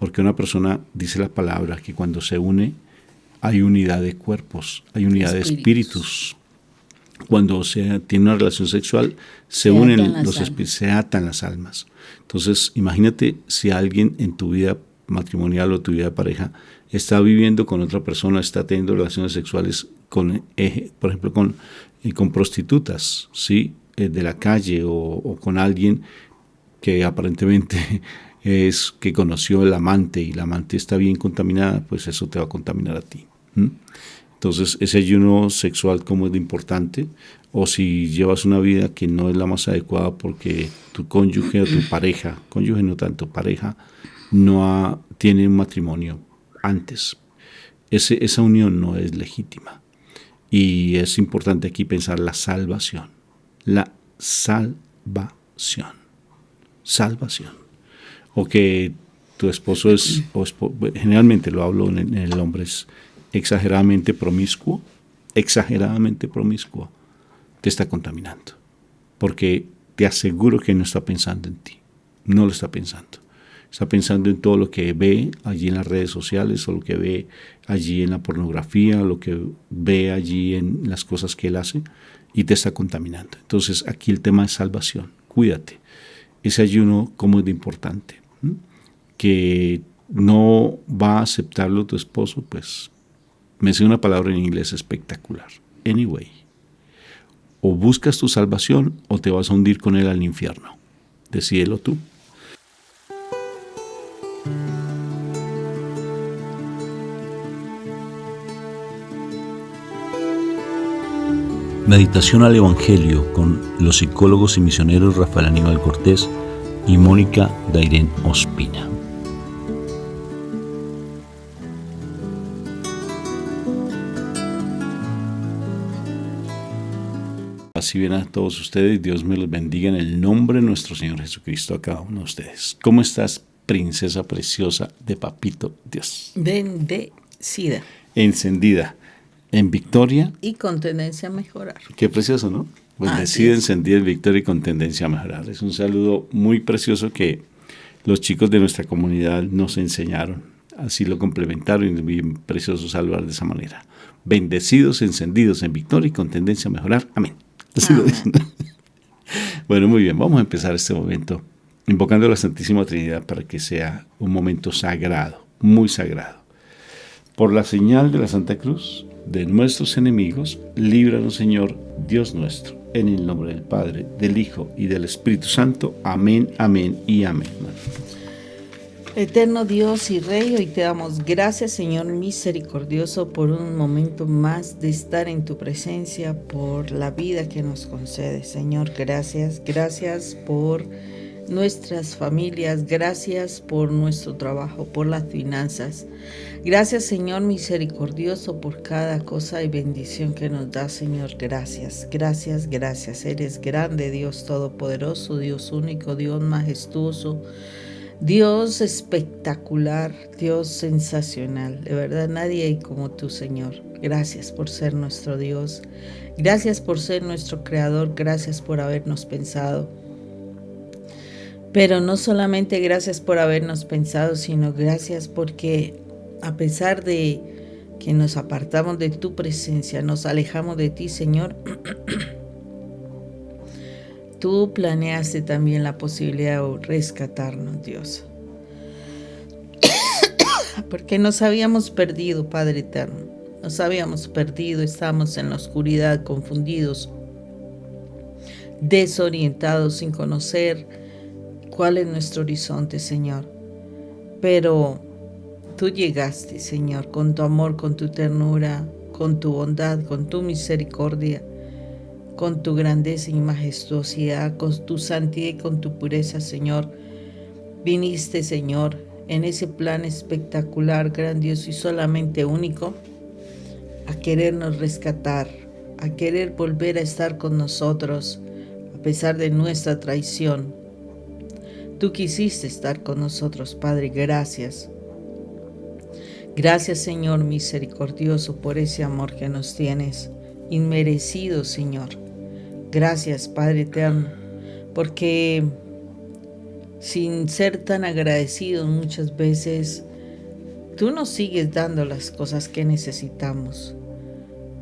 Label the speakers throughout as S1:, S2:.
S1: Porque una persona, dice la palabra, que cuando se une hay unidad de cuerpos, hay unidad de espíritus. Cuando se tiene una relación sexual, se unen los espíritus, se atan las almas. Entonces, imagínate si alguien en tu vida matrimonial o tu vida de pareja está viviendo con otra persona, está teniendo relaciones sexuales con, por ejemplo, con prostitutas, ¿sí? De la calle o con alguien que aparentemente es que conoció el amante y la amante está bien contaminada, pues eso te va a contaminar a ti. Entonces, ese ayuno sexual, como es de importante, o si llevas una vida que no es la más adecuada porque tu cónyuge o tu pareja, cónyuge no tanto, pareja, tiene un matrimonio antes. Esa unión no es legítima. Y es importante aquí pensar la salvación. La salvación. Salvación. O que tu esposo es, generalmente lo hablo en el hombre, es exageradamente promiscuo, te está contaminando. Porque te aseguro que no está pensando en ti. No lo está pensando. Está pensando en todo lo que ve allí en las redes sociales, o lo que ve allí en la pornografía, lo que ve allí en las cosas que él hace, y te está contaminando. Entonces, aquí el tema es salvación. Cuídate. Ese ayuno, ¿cómo es de importante? Que no va a aceptarlo tu esposo, pues me sé una palabra en inglés espectacular. Anyway. O buscas tu salvación o te vas a hundir con él al infierno. Decídelo tú. Meditación al Evangelio con los psicólogos y misioneros Rafael Aníbal Cortés y Mónica Dairén Ospina. Así bien a todos ustedes, Dios me los bendiga en el nombre de nuestro Señor Jesucristo a cada uno de ustedes. ¿Cómo estás, princesa preciosa de Papito Dios?
S2: Bendecida.
S1: Encendida. En victoria.
S2: Y con tendencia a mejorar.
S1: Qué precioso, ¿no? Bendecida, encendida en victoria y con tendencia a mejorar. Es un saludo muy precioso que los chicos de nuestra comunidad nos enseñaron. Así lo complementaron y es bien precioso saludar de esa manera. Bendecidos, encendidos en victoria y con tendencia a mejorar. Amén. Así lo dicen. Bueno, muy bien. Vamos a empezar este momento invocando a la Santísima Trinidad para que sea un momento sagrado, muy sagrado. Por la señal de la Santa Cruz de nuestros enemigos, líbranos, Señor, Dios nuestro, en el nombre del Padre, del Hijo y del Espíritu Santo. Amén, amén y amén.
S2: Eterno Dios y Rey, hoy te damos gracias, Señor misericordioso, por un momento más de estar en tu presencia, por la vida que nos concedes. Señor, gracias por nuestras familias, gracias por nuestro trabajo, por las finanzas. Gracias, Señor misericordioso, por cada cosa y bendición que nos da, Señor. Gracias. Eres grande, Dios todopoderoso, Dios único, Dios majestuoso, Dios espectacular, Dios sensacional. De verdad, nadie hay como tú, Señor. Gracias por ser nuestro Dios. Gracias por ser nuestro Creador. Gracias por habernos pensado. Pero no solamente gracias por habernos pensado, sino gracias porque a pesar de que nos apartamos de tu presencia, nos alejamos de ti, Señor, tú planeaste también la posibilidad de rescatarnos, Dios. Porque nos habíamos perdido, Padre eterno. Nos habíamos perdido, estábamos en la oscuridad, confundidos, desorientados, sin conocer cuál es nuestro horizonte, Señor. Pero tú llegaste, Señor, con tu amor, con tu ternura, con tu bondad, con tu misericordia, con tu grandeza y majestuosidad, con tu santidad y con tu pureza, Señor. Viniste, Señor, en ese plan espectacular, grandioso y solamente único, a querernos rescatar, a querer volver a estar con nosotros, a pesar de nuestra traición. Tú quisiste estar con nosotros, Padre, gracias. Gracias, Señor misericordioso, por ese amor que nos tienes, inmerecido, Señor. Gracias, Padre eterno, porque sin ser tan agradecidos muchas veces, tú nos sigues dando las cosas que necesitamos.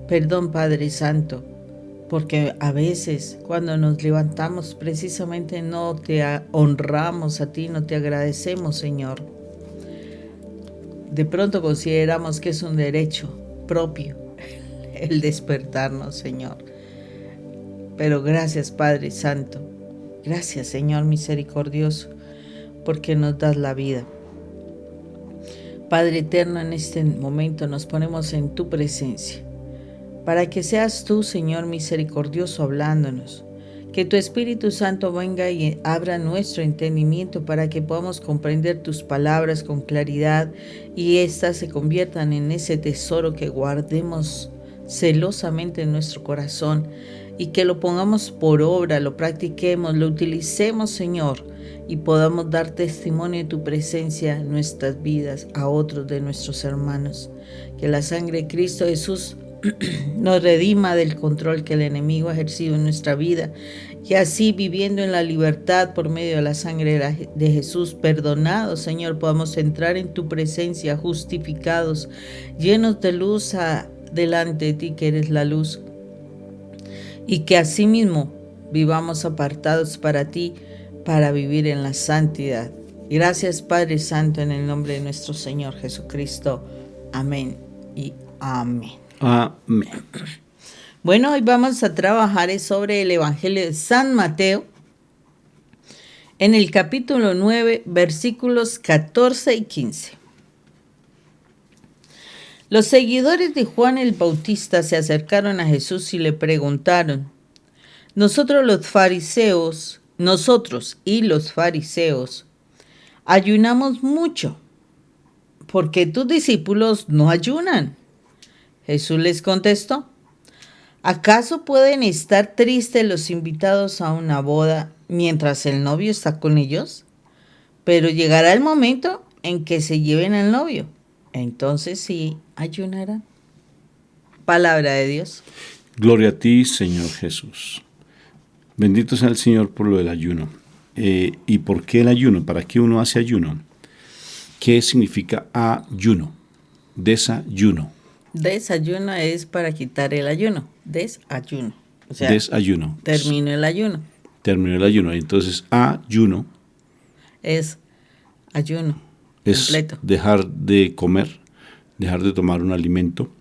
S2: Perdón, Padre Santo, porque a veces cuando nos levantamos precisamente no te honramos a ti, no te agradecemos, Señor. De pronto consideramos que es un derecho propio el despertarnos, Señor. Pero gracias, Padre Santo. Gracias, Señor misericordioso, porque nos das la vida. Padre eterno, en este momento nos ponemos en tu presencia, para que seas tú, Señor misericordioso, hablándonos. Que tu Espíritu Santo venga y abra nuestro entendimiento para que podamos comprender tus palabras con claridad y éstas se conviertan en ese tesoro que guardemos celosamente en nuestro corazón y que lo pongamos por obra, lo practiquemos, lo utilicemos, Señor, y podamos dar testimonio de tu presencia en nuestras vidas a otros de nuestros hermanos. Que la sangre de Cristo Jesús nos redima del control que el enemigo ha ejercido en nuestra vida y así viviendo en la libertad por medio de la sangre de Jesús, perdonados, Señor, podamos entrar en tu presencia justificados, llenos de luz delante de ti que eres la luz, y que asimismo vivamos apartados para ti, para vivir en la santidad. Gracias, Padre Santo, en el nombre de nuestro Señor Jesucristo. Amén y amén.
S1: Amén.
S2: Bueno, hoy vamos a trabajar sobre el Evangelio de San Mateo, en el capítulo 9, versículos 14 y 15. Los seguidores de Juan el Bautista se acercaron a Jesús y le preguntaron: Nosotros y los fariseos ayunamos mucho, ¿por qué tus discípulos no ayunan? Jesús les contestó: ¿Acaso pueden estar tristes los invitados a una boda mientras el novio está con ellos? Pero llegará el momento en que se lleven al novio. Entonces sí ayunarán. Palabra de Dios.
S1: Gloria a ti, Señor Jesús. Bendito sea el Señor por lo del ayuno. ¿Y por qué el ayuno? ¿Para qué uno hace ayuno? ¿Qué significa ayuno? Desayuno.
S2: Desayuno es para quitar el ayuno. Desayuno. O sea,
S1: desayuno.
S2: Termino el ayuno.
S1: Terminó el ayuno. Entonces, ayuno
S2: es ayuno.
S1: Es
S2: completo.
S1: Dejar de comer, dejar de tomar un alimento,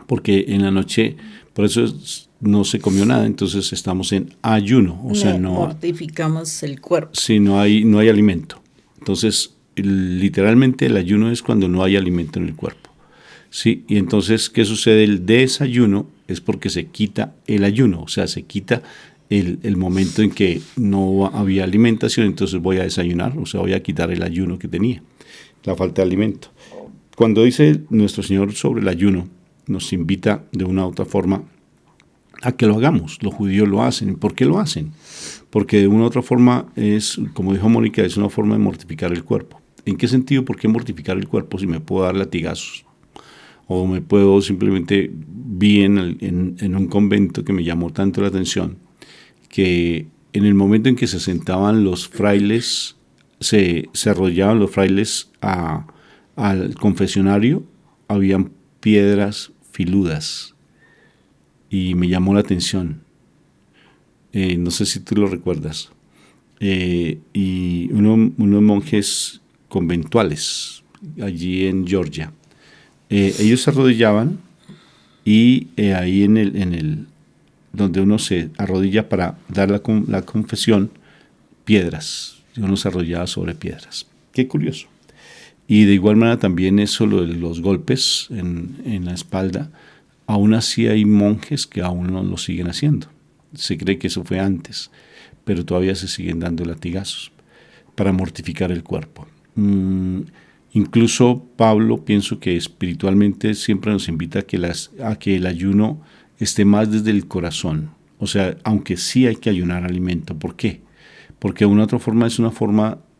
S1: porque en la noche, por eso no se comió nada, entonces estamos en ayuno. O sea, no
S2: mortificamos el cuerpo.
S1: Sí, no hay alimento. Entonces, literalmente el ayuno es cuando no hay alimento en el cuerpo. Sí, y entonces, ¿qué sucede? El desayuno es porque se quita el ayuno, o sea, se quita el momento en que no había alimentación, entonces voy a desayunar, o sea, voy a quitar el ayuno que tenía, la falta de alimento. Cuando dice nuestro Señor sobre el ayuno, nos invita de una u otra forma a que lo hagamos. Los judíos lo hacen. ¿Por qué lo hacen? Porque de una u otra forma es, como dijo Mónica, es una forma de mortificar el cuerpo. ¿En qué sentido? ¿Por qué mortificar el cuerpo si me puedo dar latigazos? O me puedo simplemente, vi en un convento que me llamó tanto la atención, que en el momento en que se sentaban los frailes, se arrollaban los frailes al confesionario, habían piedras filudas, y me llamó la atención. No sé si tú lo recuerdas. Y unos monjes conventuales allí en Georgia, ellos se arrodillaban y ahí en el donde uno se arrodilla para dar la confesión, piedras, uno se arrodillaba sobre piedras. Qué curioso. Y de igual manera también eso, lo de los golpes en la espalda, aún así hay monjes que aún no lo siguen haciendo. Se cree que eso fue antes, pero todavía se siguen dando latigazos para mortificar el cuerpo. Incluso Pablo, pienso que espiritualmente siempre nos invita a que el ayuno esté más desde el corazón. O sea, aunque sí hay que ayunar alimento. ¿Por qué? Porque de una otra forma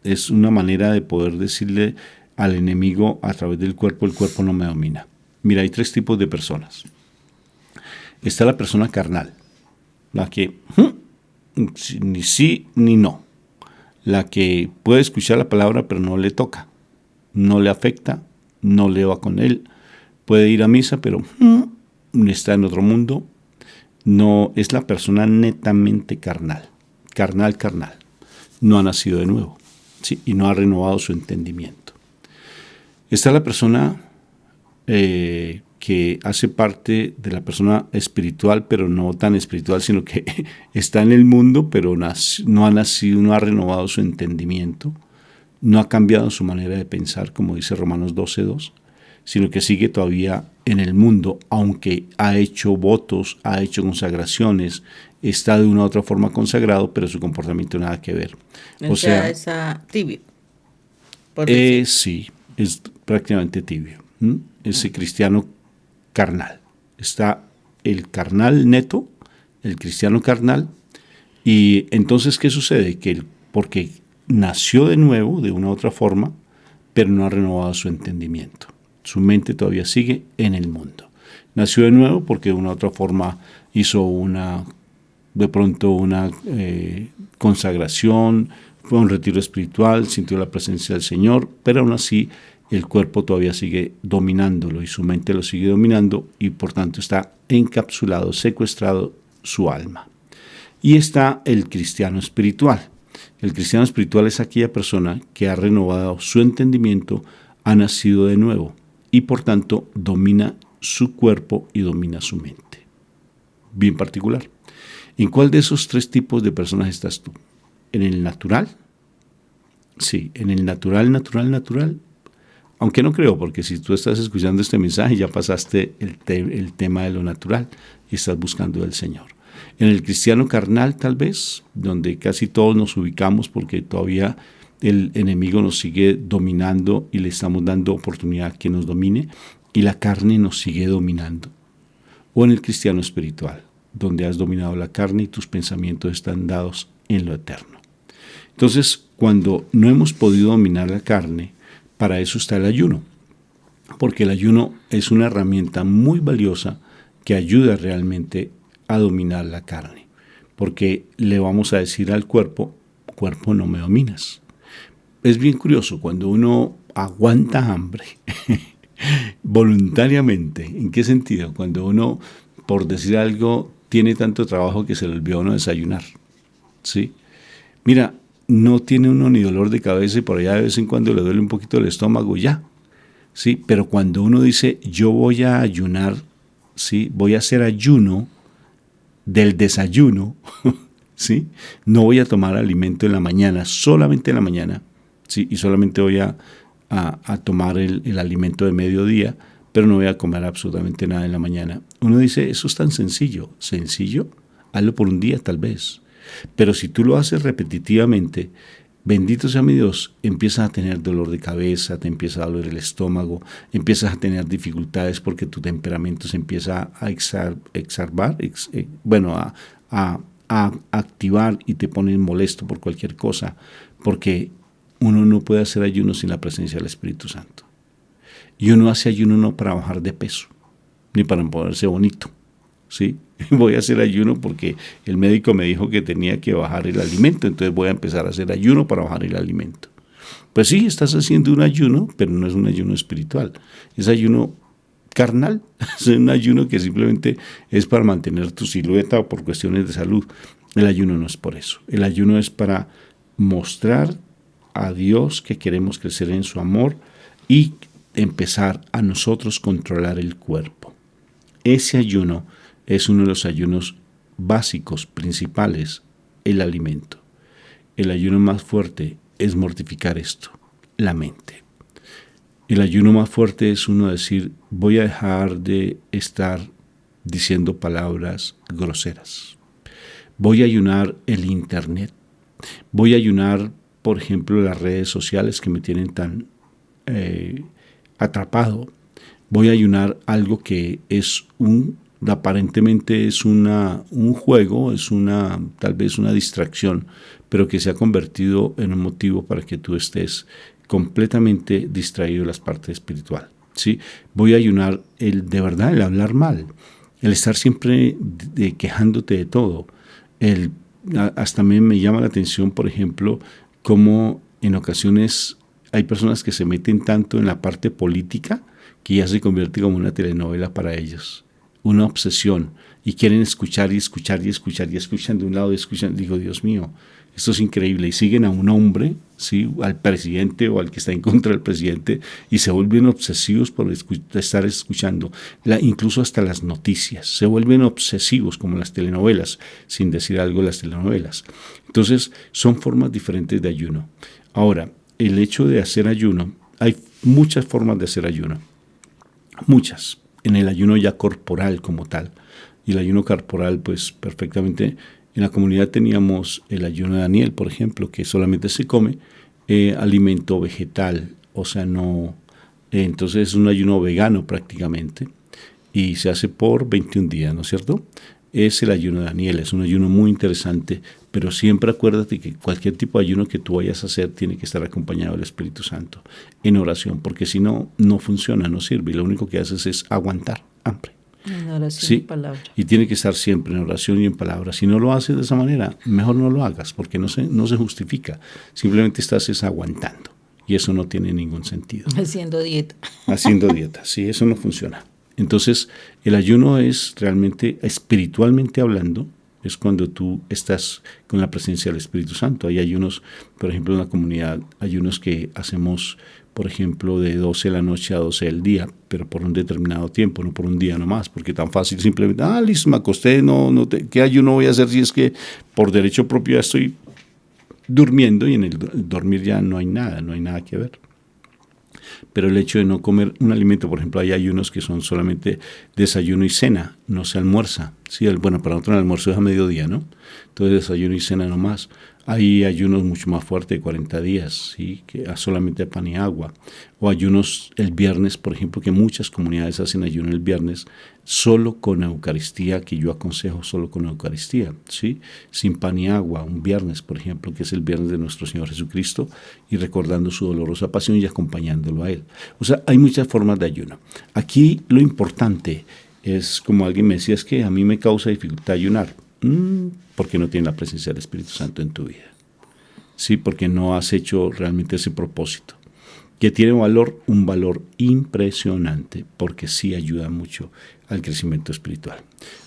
S1: es una manera de poder decirle al enemigo a través del cuerpo: el cuerpo no me domina. Mira, hay 3 tipos de personas. Está la persona carnal, la que ni sí ni no. la que puede escuchar la palabra pero no le toca, no le afecta, no le va con él, puede ir a misa pero está en otro mundo. No, es la persona netamente carnal, carnal, no ha nacido de nuevo, ¿sí? Y no ha renovado su entendimiento. Está la persona que hace parte de la persona espiritual, pero no tan espiritual, sino que está en el mundo, pero no ha nacido, no ha renovado su entendimiento, no ha cambiado su manera de pensar, como dice Romanos 12:2, sino que sigue todavía en el mundo, aunque ha hecho votos, ha hecho consagraciones, está de una u otra forma consagrado, pero su comportamiento nada que ver.
S2: O sea, esa tibio.
S1: Sí, es prácticamente tibio. Ese cristiano carnal. Está el carnal neto, el cristiano carnal, y entonces, ¿qué sucede? Que porque nació de nuevo, de una u otra forma, pero no ha renovado su entendimiento. Su mente todavía sigue en el mundo. Nació de nuevo porque de una u otra forma hizo de pronto una consagración, fue a un retiro espiritual, sintió la presencia del Señor, pero aún así el cuerpo todavía sigue dominándolo y su mente lo sigue dominando y por tanto está encapsulado, secuestrado su alma. Y está el cristiano espiritual. El cristiano espiritual es aquella persona que ha renovado su entendimiento, ha nacido de nuevo y por tanto domina su cuerpo y domina su mente. Bien particular. ¿En cuál de esos tres tipos de personas estás tú? ¿En el natural? Sí, en el natural. Aunque no creo, porque si tú estás escuchando este mensaje ya pasaste el tema de lo natural y estás buscando al Señor. En el cristiano carnal tal vez, donde casi todos nos ubicamos porque todavía el enemigo nos sigue dominando y le estamos dando oportunidad que nos domine y la carne nos sigue dominando. O en el cristiano espiritual, donde has dominado la carne y tus pensamientos están dados en lo eterno. Entonces, cuando no hemos podido dominar la carne, para eso está el ayuno, porque el ayuno es una herramienta muy valiosa que ayuda realmente a dominar la carne, porque le vamos a decir al cuerpo, no me dominas. Es bien curioso, cuando uno aguanta hambre voluntariamente, ¿en qué sentido? Cuando uno, por decir algo, tiene tanto trabajo que se le olvidó no desayunar, ¿sí? Mira, no tiene uno ni dolor de cabeza y por allá de vez en cuando le duele un poquito el estómago, ya, ¿sí? Pero cuando uno dice, yo voy a ayunar, ¿sí? Voy a hacer ayuno del desayuno, ¿sí? No voy a tomar alimento en la mañana, solamente en la mañana, ¿sí? Y solamente voy a tomar el alimento de mediodía, pero no voy a comer absolutamente nada en la mañana. Uno dice, eso es tan sencillo. ¿Sencillo? Hazlo por un día tal vez. Pero si tú lo haces repetitivamente, bendito sea mi Dios, empiezas a tener dolor de cabeza, te empieza a doler el estómago, empiezas a tener dificultades porque tu temperamento se empieza a activar y te pones molesto por cualquier cosa, porque uno no puede hacer ayuno sin la presencia del Espíritu Santo. Y uno hace ayuno no para bajar de peso, ni para ponerse bonito, ¿sí? Voy a hacer ayuno porque el médico me dijo que tenía que bajar el alimento, entonces voy a empezar a hacer ayuno para bajar el alimento. Pues sí, estás haciendo un ayuno, pero no es un ayuno espiritual, es ayuno carnal, es un ayuno que simplemente es para mantener tu silueta o por cuestiones de salud. El ayuno no es por eso, el ayuno es para mostrar a Dios que queremos crecer en su amor y empezar a nosotros controlar el cuerpo. Ese ayuno es uno de los ayunos básicos, principales, el alimento. El ayuno más fuerte es mortificar esto, la mente. El ayuno más fuerte es uno decir, voy a dejar de estar diciendo palabras groseras. Voy a ayunar el internet. Voy a ayunar, por ejemplo, las redes sociales que me tienen tan atrapado. Voy a ayunar algo que es aparentemente es un juego, es tal vez una distracción, pero que se ha convertido en un motivo para que tú estés completamente distraído de las partes espiritual, ¿sí? Voy a ayunar de verdad el hablar mal, el estar siempre quejándote de todo. Hasta me llama la atención, por ejemplo, cómo en ocasiones hay personas que se meten tanto en la parte política que ya se convierte como una telenovela para ellos, una obsesión, y quieren escuchar y escuchar y escuchar y escuchan de un lado y escuchan. Digo, Dios mío, esto es increíble. Y siguen a un hombre, ¿sí?, al presidente o al que está en contra del presidente, y se vuelven obsesivos por estar escuchando, incluso hasta las noticias. Se vuelven obsesivos como las telenovelas, sin decir algo de las telenovelas. Entonces, son formas diferentes de ayuno. Ahora, el hecho de hacer ayuno, hay muchas formas de hacer ayuno. Muchas. En el ayuno ya corporal como tal. Y el ayuno corporal, pues perfectamente. En la comunidad teníamos el ayuno de Daniel, por ejemplo, que solamente se come alimento vegetal, o sea, no. Entonces es un ayuno vegano prácticamente, y se hace por 21 días, ¿no es cierto? Es el ayuno de Daniel, es un ayuno muy interesante, pero siempre acuérdate que cualquier tipo de ayuno que tú vayas a hacer tiene que estar acompañado del Espíritu Santo en oración, porque si no, no funciona, no sirve, y lo único que haces es aguantar hambre.
S2: En oración,
S1: sí,
S2: y palabra.
S1: Y tiene que estar siempre en oración y en palabra. Si no lo haces de esa manera, mejor no lo hagas, porque no se justifica. Simplemente estás aguantando, y eso no tiene ningún sentido.
S2: Haciendo dieta.
S1: Haciendo dieta, sí, eso no funciona. Entonces, el ayuno es realmente, espiritualmente hablando, es cuando tú estás con la presencia del Espíritu Santo. Hay ayunos, por ejemplo, en la comunidad, ayunos que hacemos, por ejemplo, de 12 de la noche a 12 del día, pero por un determinado tiempo, no por un día nomás, porque tan fácil simplemente, listo, me acosté, ¿qué ayuno voy a hacer si es que por derecho propio ya estoy durmiendo, y en el dormir ya no hay nada que ver? Pero el hecho de no comer un alimento, por ejemplo, hay ayunos que son solamente desayuno y cena, no se almuerza. Sí, bueno, para nosotros el almuerzo es a mediodía, ¿no? Entonces desayuno y cena nomás. Hay ayunos mucho más fuertes de 40 días, ¿sí?, que solamente pan y agua. O ayunos el viernes, por ejemplo, que muchas comunidades hacen ayuno el viernes solo con Eucaristía, que yo aconsejo solo con Eucaristía, ¿sí?, sin pan y agua. Un viernes, por ejemplo, que es el viernes de nuestro Señor Jesucristo, y recordando su dolorosa pasión y acompañándolo a Él. O sea, hay muchas formas de ayuno. Aquí lo importante es, como alguien me decía, es que a mí me causa dificultad ayunar. Porque no tienes la presencia del Espíritu Santo en tu vida. Sí, porque no has hecho realmente ese propósito, que tiene un valor impresionante, porque sí ayuda mucho al crecimiento espiritual.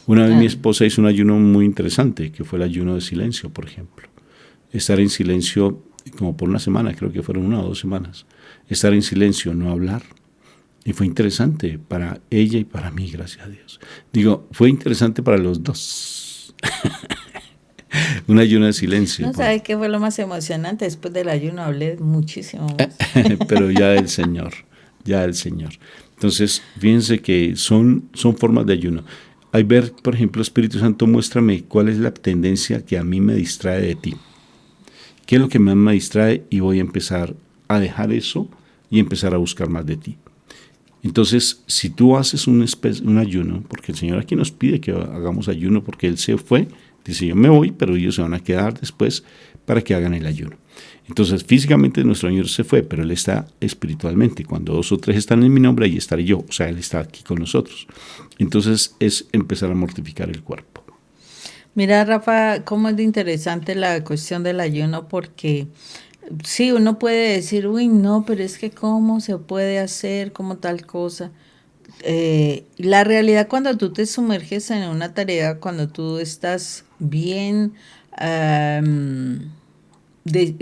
S1: Una vez mi esposa hizo un ayuno muy interesante, que fue el ayuno de silencio, por ejemplo. Estar en silencio como por una semana, creo que fueron 1 o 2 semanas. Estar en silencio, no hablar. Y fue interesante para ella y para mí, gracias a Dios. Digo, fue interesante para los dos. Un ayuno de silencio.
S2: ¿No sabes qué fue lo más emocionante? Después del ayuno hablé muchísimo más.
S1: Pero ya del Señor. Entonces, fíjense que son formas de ayuno. Hay ver, por ejemplo, Espíritu Santo, muéstrame cuál es la tendencia que a mí me distrae de ti. ¿Qué es lo que más me distrae? Y voy a empezar a dejar eso y empezar a buscar más de ti. Entonces, si tú haces un ayuno, porque el Señor aquí nos pide que hagamos ayuno, porque Él se fue, dice, yo me voy, pero ellos se van a quedar después para que hagan el ayuno. Entonces, físicamente nuestro Señor se fue, pero Él está espiritualmente. Cuando 2 o 3 están en mi nombre, ahí estaré yo. O sea, Él está aquí con nosotros. Entonces, es empezar a mortificar el cuerpo.
S2: Mira, Rafa, cómo es de interesante la cuestión del ayuno, porque sí, uno puede decir, uy, no, pero es que cómo se puede hacer, como tal cosa. La realidad, cuando tú te sumerges en una tarea, cuando tú estás bien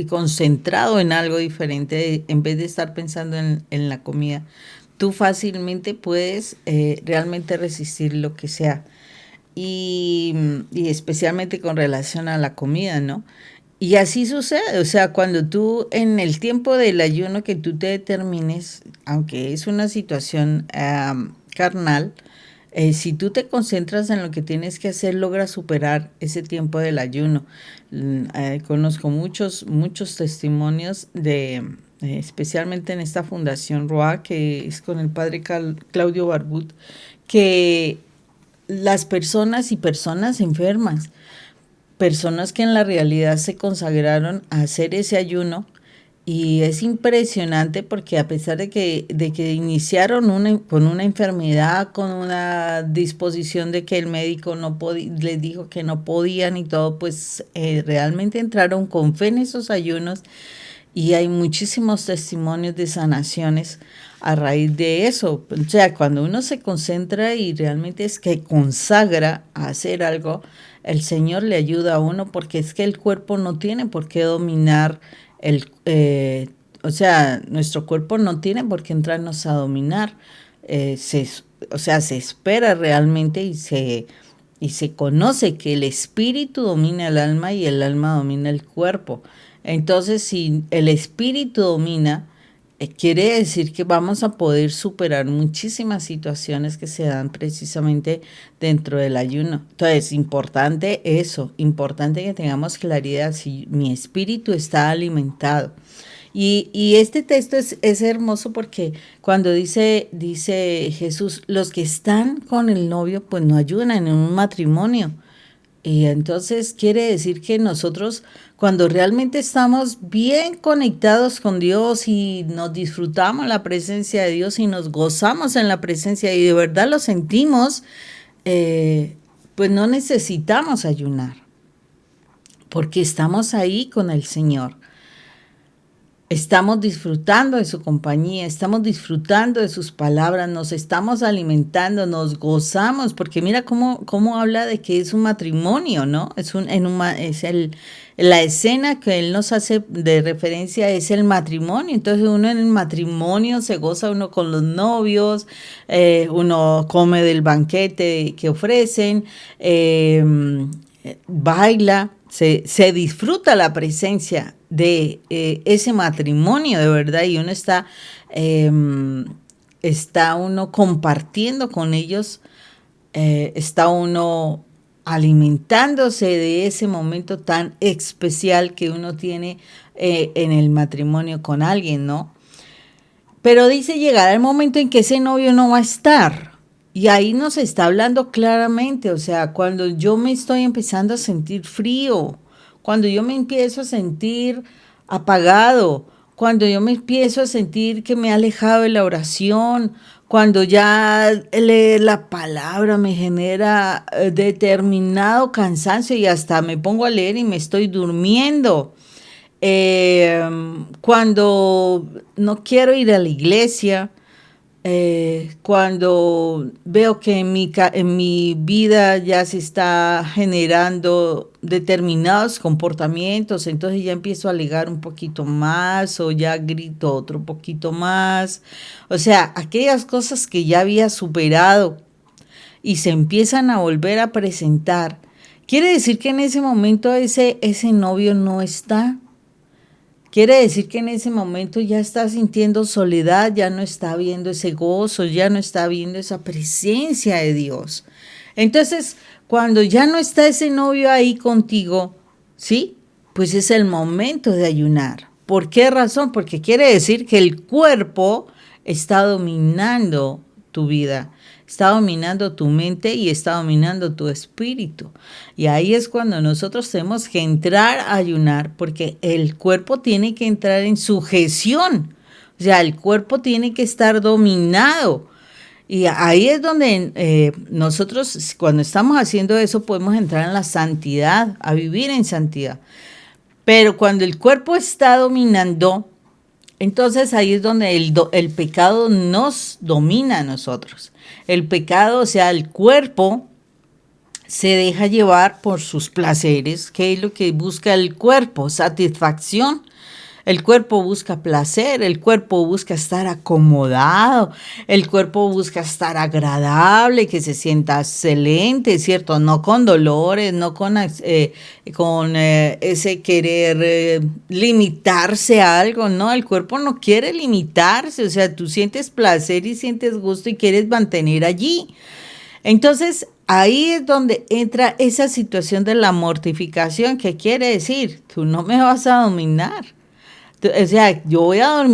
S2: concentrado en algo diferente, en vez de estar pensando en la comida, tú fácilmente puedes realmente resistir lo que sea. Y especialmente con relación a la comida, ¿no? Y así sucede, o sea, cuando tú en el tiempo del ayuno que tú te determines, aunque es una situación carnal, si tú te concentras en lo que tienes que hacer, logras superar ese tiempo del ayuno. Conozco muchos testimonios especialmente en esta fundación ROA, que es con el padre Claudio Barbut, que las personas enfermas, personas que en la realidad se consagraron a hacer ese ayuno, Y es impresionante porque a pesar de que iniciaron con una enfermedad, con una disposición de que el médico les dijo que no podían y todo, pues realmente entraron con fe en esos ayunos y hay muchísimos testimonios de sanaciones a raíz de eso. O sea, cuando uno se concentra y realmente es que consagra a hacer algo, el Señor le ayuda a uno porque es que el cuerpo no tiene por qué dominar o sea, nuestro cuerpo no tiene por qué entrarnos a dominar. O sea, se espera realmente y se conoce que el espíritu domina el alma y el alma domina el cuerpo. Entonces, si el espíritu domina, quiere decir que vamos a poder superar muchísimas situaciones que se dan precisamente dentro del ayuno. Entonces, importante eso, importante que tengamos claridad si mi espíritu está alimentado. Y este texto es hermoso porque cuando dice Jesús, los que están con el novio, pues no ayudan en un matrimonio. Y entonces quiere decir que nosotros, cuando realmente estamos bien conectados con Dios y nos disfrutamos la presencia de Dios y nos gozamos en la presencia y de verdad lo sentimos, pues no necesitamos ayunar, porque estamos ahí con el Señor. Estamos disfrutando de su compañía, estamos disfrutando de sus palabras, nos estamos alimentando, nos gozamos, porque mira cómo habla de que es un matrimonio, ¿no? La escena que él nos hace de referencia es el matrimonio. Entonces uno en el matrimonio se goza uno con los novios, uno come del banquete que ofrecen, baila, se disfruta la presencia de ese matrimonio de verdad y uno está uno compartiendo con ellos, está uno alimentándose de ese momento tan especial que uno tiene en el matrimonio con alguien, ¿no? Pero dice, llegará el momento en que ese novio no va a estar. Y ahí nos está hablando claramente, o sea, cuando yo me estoy empezando a sentir frío, cuando yo me empiezo a sentir apagado, cuando yo me empiezo a sentir que me he alejado de la oración, cuando ya leer la palabra me genera determinado cansancio y hasta me pongo a leer y me estoy durmiendo. Cuando no quiero ir a la iglesia, cuando veo que en mi vida ya se está generando determinados comportamientos, entonces ya empiezo a alegar un poquito más o ya grito otro poquito más. O sea, aquellas cosas que ya había superado y se empiezan a volver a presentar, quiere decir que en ese momento ese novio no está. Quiere decir que en ese momento ya está sintiendo soledad, ya no está viendo ese gozo, ya no está viendo esa presencia de Dios. Entonces, cuando ya no está ese novio ahí contigo, ¿sí? Pues es el momento de ayunar. ¿Por qué razón? Porque quiere decir que el cuerpo está dominando tu vida, está dominando tu mente y está dominando tu espíritu. Y ahí es cuando nosotros tenemos que entrar a ayunar, porque el cuerpo tiene que entrar en sujeción. O sea, el cuerpo tiene que estar dominado. Y ahí es donde nosotros, cuando estamos haciendo eso, podemos entrar en la santidad, a vivir en santidad. Pero cuando el cuerpo está dominando, entonces ahí es donde el pecado nos domina a nosotros. El pecado, o sea, el cuerpo se deja llevar por sus placeres. ¿Qué es lo que busca el cuerpo? Satisfacción. El cuerpo busca placer, el cuerpo busca estar acomodado, el cuerpo busca estar agradable, que se sienta excelente, ¿cierto? No con dolores, no con ese querer limitarse a algo, no, el cuerpo no quiere limitarse, o sea, tú sientes placer y sientes gusto y quieres mantener allí. Entonces, ahí es donde entra esa situación de la mortificación, que quiere decir, tú no me vas a dominar. O sea, yo voy a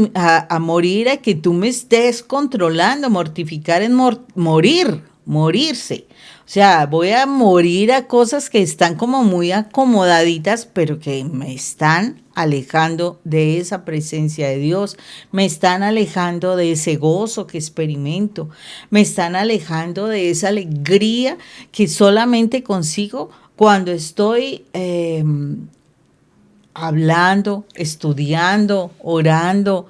S2: morir a que tú me estés controlando. Mortificar es morirse. O sea, voy a morir a cosas que están como muy acomodaditas, pero que me están alejando de esa presencia de Dios, me están alejando de ese gozo que experimento, me están alejando de esa alegría que solamente consigo cuando estoy hablando, estudiando, orando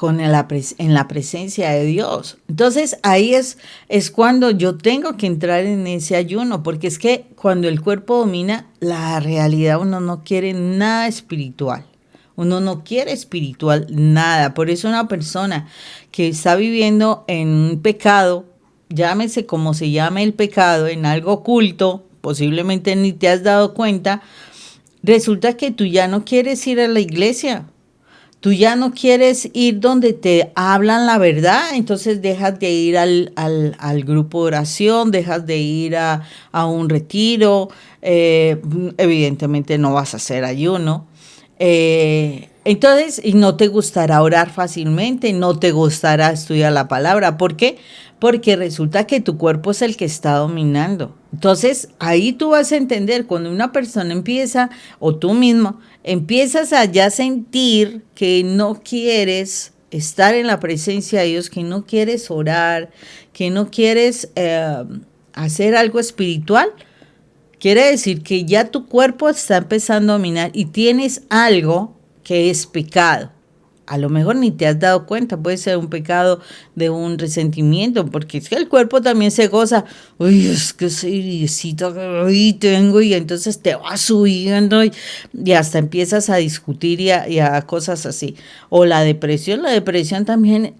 S2: en la presencia de Dios. Entonces ahí es cuando yo tengo que entrar en ese ayuno, porque es que cuando el cuerpo domina la realidad, uno no quiere nada espiritual. Uno no quiere espiritual nada. Por eso una persona que está viviendo en un pecado, llámese como se llame el pecado, en algo oculto, posiblemente ni te has dado cuenta, resulta que tú ya no quieres ir a la iglesia. Tú ya no quieres ir donde te hablan la verdad, entonces dejas de ir al grupo de oración, dejas de ir a un retiro, evidentemente no vas a hacer ayuno. Entonces, y no te gustará orar fácilmente, no te gustará estudiar la palabra. ¿Por qué? Porque resulta que tu cuerpo es el que está dominando. Entonces, ahí tú vas a entender cuando una persona empieza, o tú mismo, empiezas a ya sentir que no quieres estar en la presencia de Dios, que no quieres orar, que no quieres hacer algo espiritual. Quiere decir que ya tu cuerpo está empezando a dominar y tienes algo que es pecado. A lo mejor ni te has dado cuenta, puede ser un pecado de un resentimiento, porque es que el cuerpo también se goza. Uy, es que ese irisito que hoy tengo, y entonces te vas subiendo y hasta empiezas a discutir y a cosas así. O la depresión también,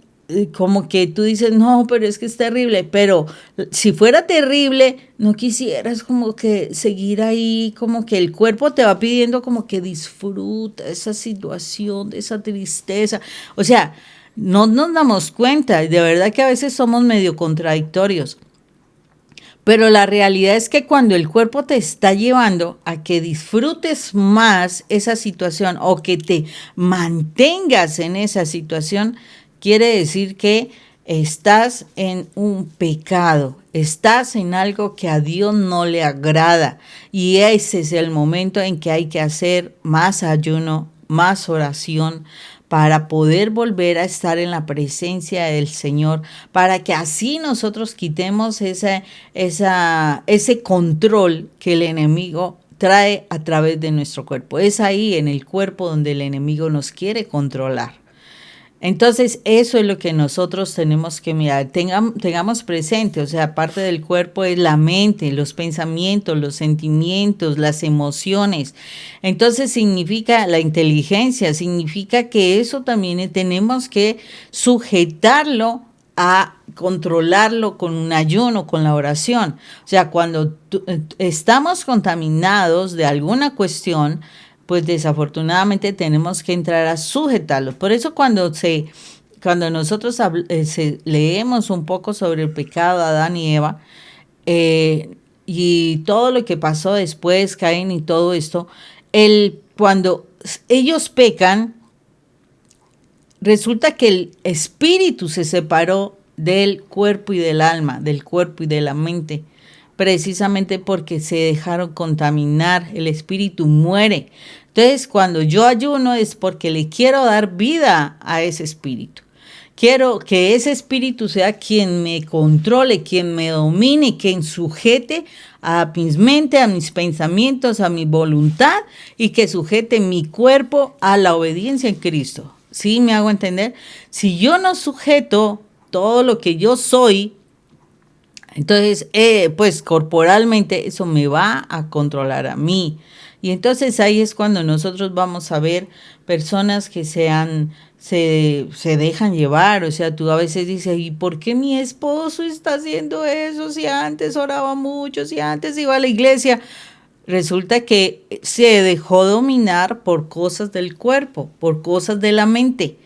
S2: como que tú dices, no, pero es que es terrible, pero si fuera terrible, no quisieras como que seguir ahí, como que el cuerpo te va pidiendo como que disfruta esa situación, de esa tristeza. O sea, no nos damos cuenta, de verdad que a veces somos medio contradictorios. Pero la realidad es que cuando el cuerpo te está llevando a que disfrutes más esa situación o que te mantengas en esa situación, quiere decir que estás en un pecado, estás en algo que a Dios no le agrada. Y ese es el momento en que hay que hacer más ayuno, más oración, para poder volver a estar en la presencia del Señor, para que así nosotros quitemos ese control que el enemigo trae a través de nuestro cuerpo. Es ahí en el cuerpo donde el enemigo nos quiere controlar. Entonces, eso es lo que nosotros tenemos que mirar, tengamos presente, o sea, parte del cuerpo es la mente, los pensamientos, los sentimientos, las emociones. Entonces, significa la inteligencia, significa que eso también tenemos que sujetarlo a controlarlo con un ayuno, con la oración. O sea, cuando estamos contaminados de alguna cuestión, pues desafortunadamente tenemos que entrar a sujetarlo. Por eso cuando nosotros leemos un poco sobre el pecado de Adán y Eva, y todo lo que pasó después, Caín y todo esto, cuando ellos pecan, resulta que el espíritu se separó del cuerpo y del alma, del cuerpo y de la mente, precisamente porque se dejaron contaminar, el espíritu muere. Entonces, cuando yo ayuno es porque le quiero dar vida a ese espíritu. Quiero que ese espíritu sea quien me controle, quien me domine, quien sujete a mis mentes, a mis pensamientos, a mi voluntad, y que sujete mi cuerpo a la obediencia en Cristo. ¿Sí me hago entender? Si yo no sujeto todo lo que yo soy, entonces, pues corporalmente eso me va a controlar a mí. Y entonces ahí es cuando nosotros vamos a ver personas que se dejan llevar. O sea, tú a veces dices, ¿y por qué mi esposo está haciendo eso? Si antes oraba mucho, si antes iba a la iglesia. Resulta que se dejó dominar por cosas del cuerpo, por cosas de la mente.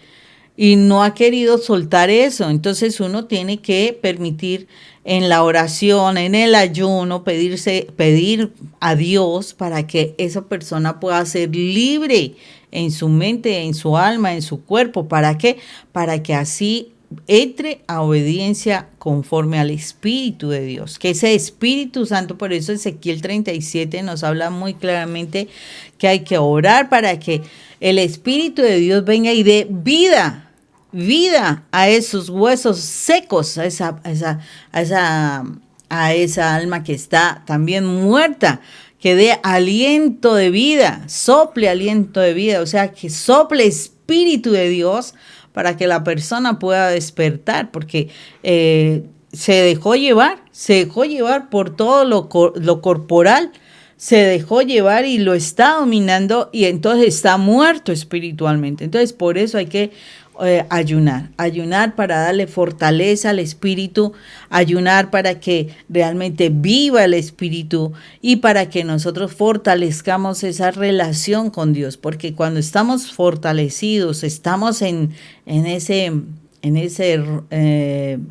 S2: Y no ha querido soltar eso. Entonces uno tiene que permitir en la oración, en el ayuno, pedir a Dios para que esa persona pueda ser libre en su mente, en su alma, en su cuerpo. ¿Para qué? Para que así entre a obediencia conforme al Espíritu de Dios, que ese Espíritu Santo, por eso Ezequiel 37 nos habla muy claramente que hay que orar para que el Espíritu de Dios venga y dé vida a esos huesos secos, a esa alma que está también muerta, que dé aliento de vida, sople aliento de vida, o sea, que sople Espíritu de Dios para que la persona pueda despertar, porque se dejó llevar por todo lo corporal, se dejó llevar y lo está dominando y entonces está muerto espiritualmente. Entonces por eso hay que ayunar para darle fortaleza al espíritu, ayunar para que realmente viva el espíritu y para que nosotros fortalezcamos esa relación con Dios, porque cuando estamos fortalecidos, estamos en ese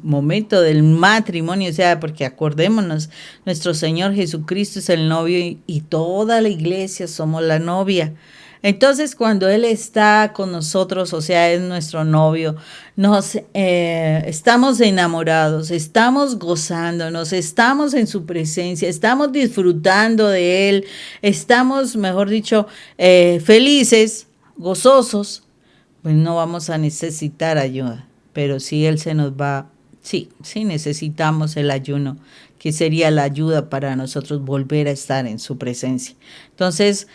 S2: momento del matrimonio, o sea, porque acordémonos, nuestro Señor Jesucristo es el novio y toda la iglesia somos la novia. Entonces, cuando Él está con nosotros, o sea, es nuestro novio, estamos enamorados, estamos gozándonos, estamos en su presencia, estamos disfrutando de Él, estamos, mejor dicho, felices, gozosos, pues no vamos a necesitar ayuda. Pero si Él se nos va, sí necesitamos el ayuno, que sería la ayuda para nosotros volver a estar en su presencia. Entonces,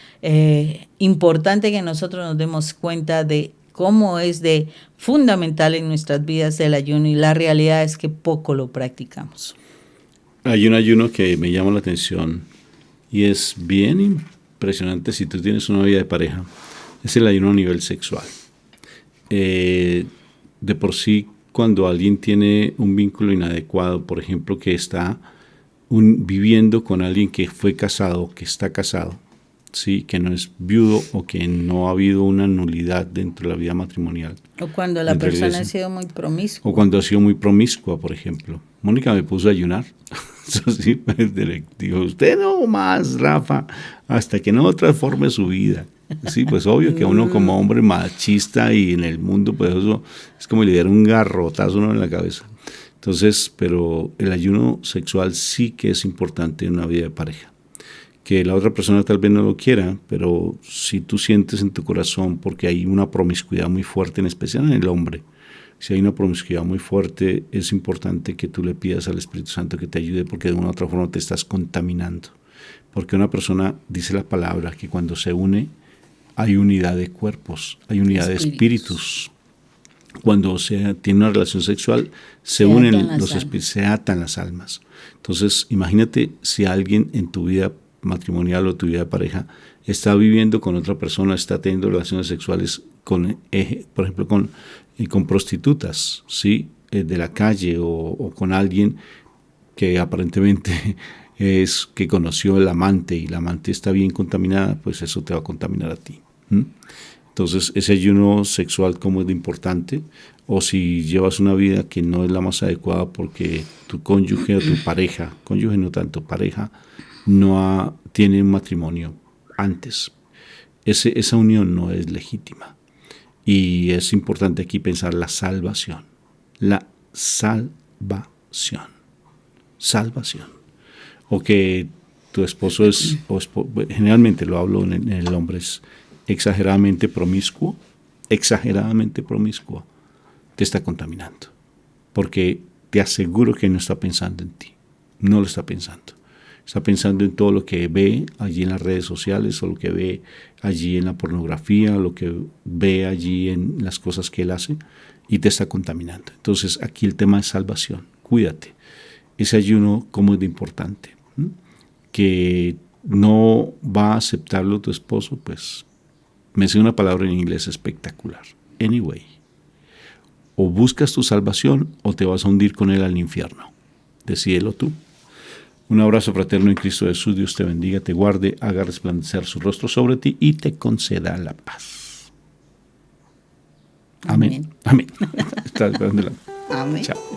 S2: importante que nosotros nos demos cuenta de cómo es de fundamental en nuestras vidas el ayuno, y la realidad es que poco lo practicamos.
S1: Hay un ayuno que me llama la atención y es bien impresionante si tú tienes una vida de pareja. Es el ayuno a nivel sexual. De por sí, cuando alguien tiene un vínculo inadecuado, por ejemplo, que está viviendo con alguien que fue casado, que está casado, ¿sí? Que no es viudo o que no ha habido una nulidad dentro de la vida matrimonial.
S2: O cuando la persona ha sido muy promiscua.
S1: O cuando ha sido muy promiscua, por ejemplo. Mónica me puso a ayunar. Eso sí, digo, usted no más, Rafa, hasta que no transforme su vida. Sí, pues obvio que uno como hombre machista y en el mundo, pues eso es como le dieron un garrotazo uno en la cabeza. Entonces, pero el ayuno sexual sí que es importante en una vida de pareja. Que la otra persona tal vez no lo quiera, pero si tú sientes en tu corazón, porque hay una promiscuidad muy fuerte, en especial en el hombre, si hay una promiscuidad muy fuerte, es importante que tú le pidas al Espíritu Santo que te ayude, porque de una u otra forma te estás contaminando. Porque una persona, dice la palabra, que cuando se une, hay unidad de cuerpos, hay unidad de espíritus. Cuando tiene una relación sexual, se unen los espíritus, se atan las almas. Entonces, imagínate si alguien en tu vida matrimonial o tu vida de pareja está viviendo con otra persona, está teniendo relaciones sexuales con, por ejemplo, con prostitutas, ¿sí? De la calle o con alguien que aparentemente es que conoció el amante y la amante está bien contaminada, pues eso te va a contaminar a ti. Entonces, ese ayuno sexual, ¿cómo es de importante? O si llevas una vida que no es la más adecuada porque tu cónyuge o tu pareja, cónyuge no tanto, pareja, no tiene un matrimonio antes. Esa unión no es legítima. Y es importante aquí pensar la salvación. La salvación. Salvación. O que tu esposo es, generalmente lo hablo en el hombre, es exageradamente promiscuo, te está contaminando. Porque te aseguro que no está pensando en ti. No lo está pensando. Está pensando en todo lo que ve allí en las redes sociales, o lo que ve allí en la pornografía, o lo que ve allí en las cosas que él hace, y te está contaminando. Entonces, aquí el tema es salvación. Cuídate. Ese ayuno, ¿cómo es de importante? Que no va a aceptarlo tu esposo, pues me sé una palabra en inglés espectacular. Anyway. O buscas tu salvación o te vas a hundir con él al infierno. Decídelo tú. Un abrazo fraterno en Cristo Jesús. Dios te bendiga, te guarde, haga resplandecer su rostro sobre ti y te conceda la paz. Amén. Amén. Amén.
S2: Amén.
S1: Chao.